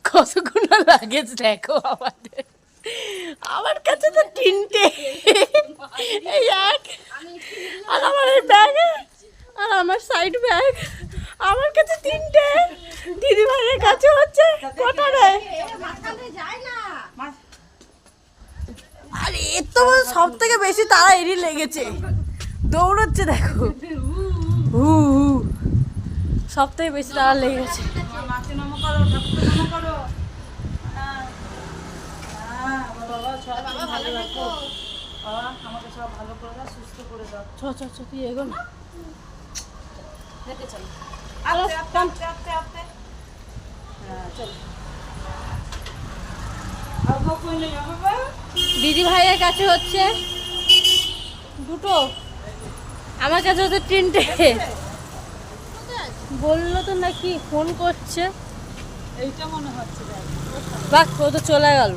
কতগুলো লাগেজ দেখো আমাদের, আমার কাছে তো তিনটে, এই এক আর আমার এই ব্যাগ আর আমার সাইড ব্যাগ, আমার কাছে তিনটে, দিদি ভাইয়ের কাছে হচ্ছে কটা রে? আর এর তো সব থেকে বেশি তারা এরই লেগেছে, দৌড়চ্ছে দেখো, সব থেকে বেশি তারা লেগেছে। আমাকে সব ভালো করে দাও, সুস্থ করে দাও। চ তুই এগো না, দেখে চল, দিদি ভাইয়ের কাছে হচ্ছে দুটো, আমার কাছে হচ্ছে তিনটে, বললো তো নাকি ফোন করছে, এইটা মনে হচ্ছে। বাহ, ও তো চলে গেল।